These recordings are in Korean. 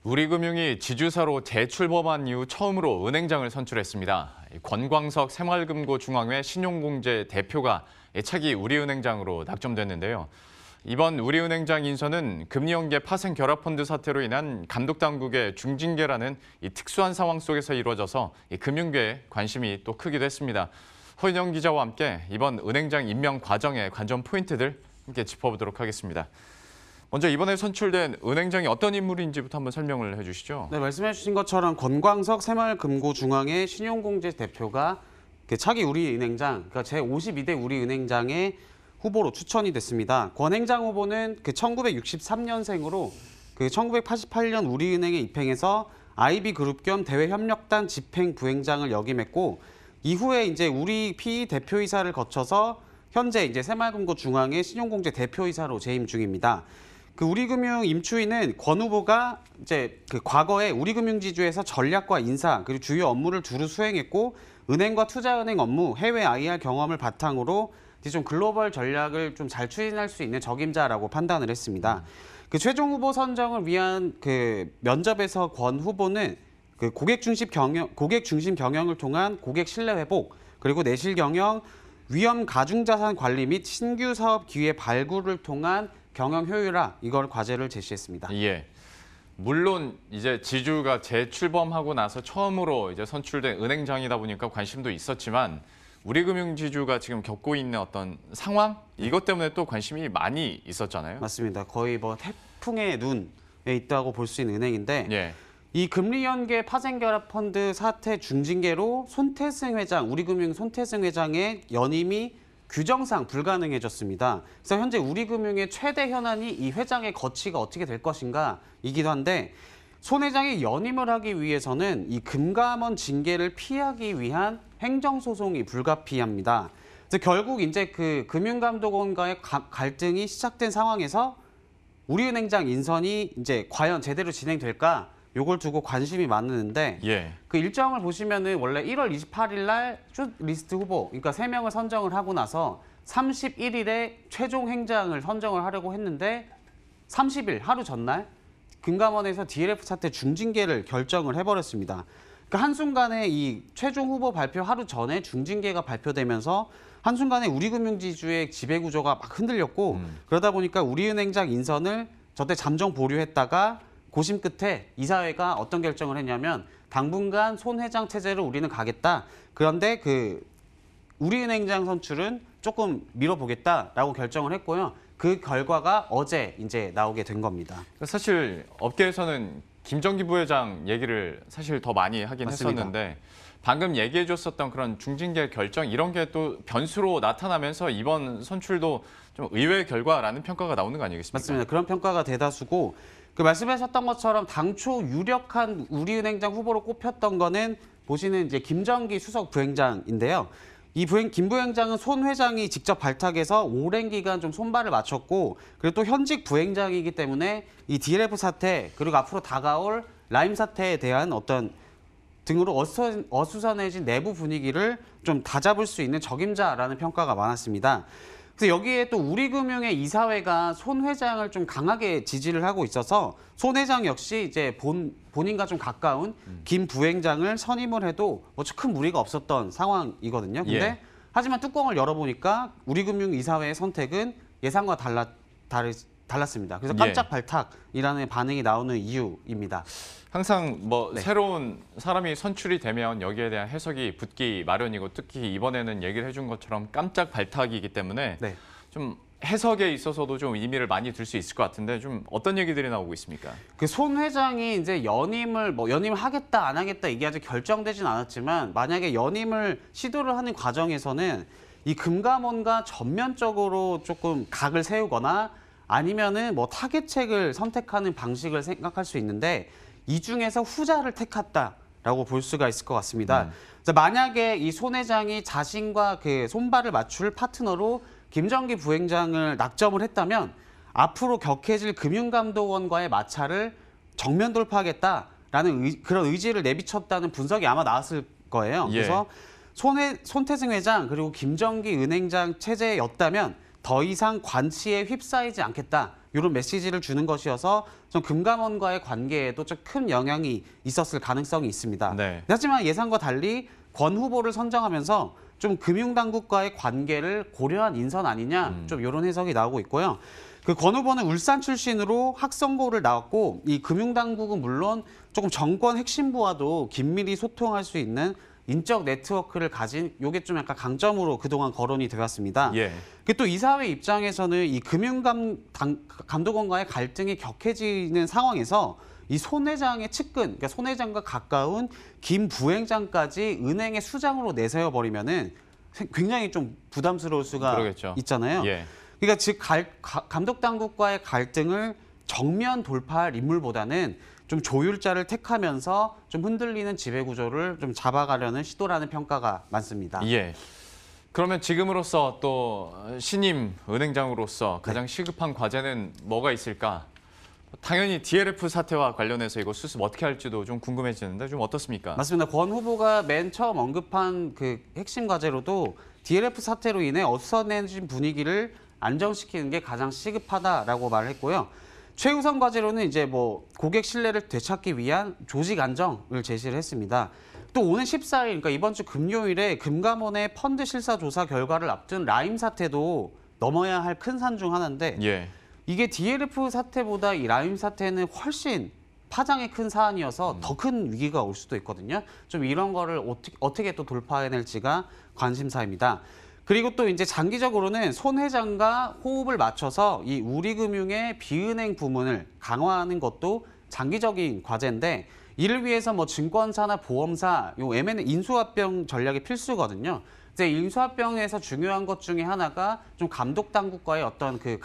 우리금융이 지주사로 재출범한 이후 처음으로 은행장을 선출했습니다. 권광석 새마을금고 중앙회 신용공제 대표가 차기 우리은행장으로 낙점됐는데요. 이번 우리은행장 인선은 금리연계 파생 결합펀드 사태로 인한 감독당국의 중징계라는 특수한 상황 속에서 이루어져서 금융계에 관심이 또 크기도 했습니다. 허인영 기자와 함께 이번 은행장 임명 과정의 관전 포인트들 함께 짚어보도록 하겠습니다. 먼저 이번에 선출된 은행장이 어떤 인물인지부터 한번 설명을 해주시죠. 네, 말씀해 주신 것처럼 권광석 새마을금고중앙회 신용공제 대표가 차기 우리은행장, 그러니까 제52대 우리은행장의 후보로 추천이 됐습니다. 권 행장 후보는 1963년생으로 1988년 우리은행에 입행해서 IB그룹 겸 대외협력단 집행부행장을 역임했고 이후에 이제 우리 PE 대표이사를 거쳐서 현재 이제 새마을금고중앙회 신용공제 대표이사로 재임 중입니다. 우리금융 임추인은 권 후보가 이제 과거에 우리금융지주에서 전략과 인사 그리고 주요 업무를 두루 수행했고 은행과 투자은행 업무, 해외 IR 경험을 바탕으로 이제 좀 글로벌 전략을 좀 잘 추진할 수 있는 적임자라고 판단을 했습니다. 최종 후보 선정을 위한 면접에서 권 후보는 고객 중심 경영을 통한 고객 신뢰 회복 그리고 내실 경영, 위험 가중자산 관리 및 신규 사업 기회 발굴을 통한 경영 효율화 이걸 과제를 제시했습니다. 예. 물론 이제 지주가 재출범하고 나서 처음으로 이제 선출된 은행장이다 보니까 관심도 있었지만 우리금융지주가 지금 겪고 있는 어떤 상황 이것 때문에 또 관심이 많이 있었잖아요. 맞습니다. 거의 태풍의 눈에 있다고 볼 수 있는 은행인데 예. 이 금리 연계 파생결합펀드 사태 중징계로 손태승 회장, 우리금융 손태승 회장의 연임이 규정상 불가능해졌습니다. 그래서 현재 우리금융의 최대 현안이 이 회장의 거취가 어떻게 될 것인가이기도 한데 손 회장이 연임을 하기 위해서는 이 금감원 징계를 피하기 위한 행정소송이 불가피합니다. 그래서 결국 이제 금융감독원과의 갈등이 시작된 상황에서 우리은행장 인선이 이제 과연 제대로 진행될까? 요걸 두고 관심이 많은데 예. 일정을 보시면은 원래 1월 28일 날 숏리스트 후보, 그러니까 3명을 선정을 하고 나서 31일에 최종 행장을 선정을 하려고 했는데 30일 하루 전날 금감원에서 DLF 사태 중징계를 결정을 해버렸습니다. 그러니까 한순간에 이 최종 후보 발표 하루 전에 중징계가 발표되면서 한순간에 우리금융지주의 지배구조가 막 흔들렸고 그러다 보니까 우리은행장 인선을 저때 잠정 보류했다가 고심 끝에 이사회가 어떤 결정을 했냐면 당분간 손 회장 체제로 우리는 가겠다. 그런데 우리은행장 선출은 조금 미뤄보겠다라고 결정을 했고요. 그 결과가 어제 이제 나오게 된 겁니다. 사실 업계에서는 김정기 부회장 얘기를 사실 더 많이 하긴 맞습니다. 했었는데 방금 얘기해 줬었던 그런 중징계 결정 이런 게 또 변수로 나타나면서 이번 선출도 좀 의외의 결과라는 평가가 나오는 거 아니겠습니까? 맞습니다. 그런 평가가 대다수고 말씀하셨던 것처럼 당초 유력한 우리은행장 후보로 꼽혔던 거는 보시는 이제 김정기 수석 부행장인데요. 김 부행장은 손 회장이 직접 발탁해서 오랜 기간 좀 손발을 맞췄고 그리고 또 현직 부행장이기 때문에 이 DLF 사태 그리고 앞으로 다가올 라임 사태에 대한 어떤 등으로 어수선해진 내부 분위기를 좀 다잡을 수 있는 적임자라는 평가가 많았습니다. 그래서 여기에 또 우리금융의 이사회가 손 회장을 좀 강하게 지지를 하고 있어서 손 회장 역시 이제 본인과 좀 가까운 김 부행장을 선임을 해도 큰 무리가 없었던 상황이거든요. 근데 예. 하지만 뚜껑을 열어보니까 우리금융 이사회의 선택은 예상과 달랐습니다. 그래서 깜짝 발탁이라는 반응이 나오는 이유입니다. 항상 네. 새로운 사람이 선출이 되면 여기에 대한 해석이 붙기 마련이고 특히 이번에는 얘기를 해준 것처럼 깜짝 발탁이기 때문에 네. 좀 해석에 있어서도 좀 의미를 많이 둘 수 있을 것 같은데 좀 어떤 얘기들이 나오고 있습니까? 손 회장이 이제 연임을 하겠다 안 하겠다 이게 아직 결정되진 않았지만 만약에 연임을 시도를 하는 과정에서는 이 금감원과 전면적으로 조금 각을 세우거나 아니면은 타개책을 선택하는 방식을 생각할 수 있는데 이 중에서 후자를 택했다라고 볼 수가 있을 것 같습니다. 만약에 이 손 회장이 자신과 손발을 맞출 파트너로 김정기 부행장을 낙점을 했다면 앞으로 격해질 금융감독원과의 마찰을 정면 돌파하겠다라는 그런 의지를 내비쳤다는 분석이 아마 나왔을 거예요. 예. 그래서 손태승 회장 그리고 김정기 은행장 체제였다면 더 이상 관치에 휩싸이지 않겠다. 이런 메시지를 주는 것이어서 좀 금감원과의 관계에도 좀 큰 영향이 있었을 가능성이 있습니다. 네. 하지만 예상과 달리 권 후보를 선정하면서 좀 금융당국과의 관계를 고려한 인선 아니냐, 좀 이런 해석이 나오고 있고요. 그 권 후보는 울산 출신으로 학성고를 나왔고, 이 금융당국은 물론 조금 정권 핵심부와도 긴밀히 소통할 수 있는 인적 네트워크를 가진, 요게 좀 약간 강점으로 그동안 거론이 되었습니다. 예. 또 이사회 입장에서는 이 금융감독원과의 갈등이 격해지는 상황에서 이 손 회장의 측근, 그러니까 손 회장과 가까운 김 부회장까지 은행의 수장으로 내세워 버리면은 굉장히 좀 부담스러울 수가 그러겠죠. 있잖아요. 예. 그러니까 즉 감독 당국과의 갈등을 정면 돌파할 인물보다는 좀 조율자를 택하면서 좀 흔들리는 지배 구조를 좀 잡아가려는 시도라는 평가가 많습니다. 예. 그러면 지금으로서 또 신임 은행장으로서 가장 네. 시급한 과제는 뭐가 있을까? 당연히 DLF 사태와 관련해서 이거 수습 어떻게 할지도 좀 궁금해지는데 좀 어떻습니까? 맞습니다. 권 후보가 맨 처음 언급한 그 핵심 과제로도 DLF 사태로 인해 어수선해진 분위기를 안정시키는 게 가장 시급하다라고 말했고요. 최우선 과제로는 이제 뭐 고객 신뢰를 되찾기 위한 조직 안정을 제시를 했습니다. 또 오는 14일, 그러니까 이번 주 금요일에 금감원의 펀드 실사 조사 결과를 앞둔 라임 사태도 넘어야 할 큰 산 중 하나인데 예. 이게 DLF 사태보다 이 라임 사태는 훨씬 파장이 큰 사안이어서 더 큰 위기가 올 수도 있거든요. 좀 이런 거를 어떻게 또 돌파해낼지가 관심사입니다. 그리고 또 이제 장기적으로는 손 회장과 호흡을 맞춰서 이 우리금융의 비은행 부문을 강화하는 것도 장기적인 과제인데 이를 위해서 뭐 증권사나 보험사, 요 M&A 인수합병 전략이 필수거든요. 이제 인수합병에서 중요한 것 중에 하나가 좀 감독 당국과의 어떤 그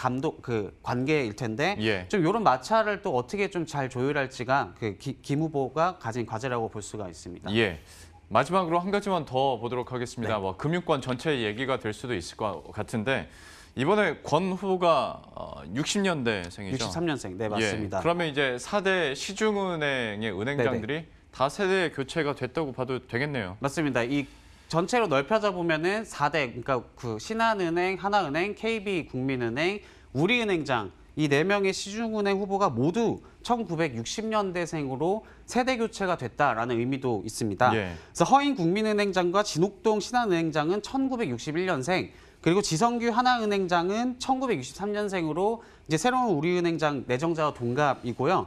관계일 텐데 예. 좀 이런 마찰을 또 어떻게 좀 잘 조율할지가 그 김 후보가 가진 과제라고 볼 수가 있습니다. 예. 마지막으로 한 가지만 더 보도록 하겠습니다. 네. 뭐 금융권 전체 얘기가 될 수도 있을 것 같은데 이번에 권 후보가 60년대생이죠. 63년생, 네 맞습니다. 예. 그러면 이제 4대 시중은행의 은행장들이 다 세대 교체가 됐다고 봐도 되겠네요. 맞습니다. 이 전체로 넓혀져 보면은 4대, 그러니까 그 신한은행, 하나은행, KB국민은행, 우리은행장 이 4명의 시중은행 후보가 모두 1960년대생으로 세대 교체가 됐다라는 의미도 있습니다. 예. 그래서 허인 국민은행장과 진옥동 신한은행장은 1961년생, 그리고 지성규 하나은행장은 1963년생으로 이제 새로운 우리은행장 내정자와 동갑이고요.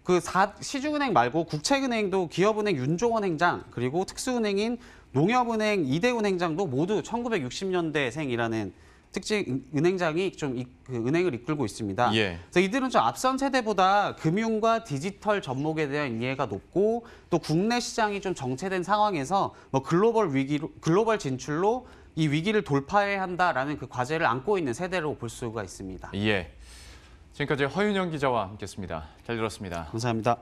그 시중은행 말고 국책은행도 기업은행 윤종원 행장, 그리고 특수은행인 농협은행 이대훈 행장도 모두 1960년대생이라는 특징 은행장이 좀 그 은행을 이끌고 있습니다. 예. 그래서 이들은 좀 앞선 세대보다 금융과 디지털 접목에 대한 이해가 높고 또 국내 시장이 좀 정체된 상황에서 뭐 글로벌 진출로 이 위기를 돌파해야 한다라는 그 과제를 안고 있는 세대로 볼 수가 있습니다. 예. 지금까지 허윤영 기자와 함께했습니다. 잘 들었습니다. 감사합니다.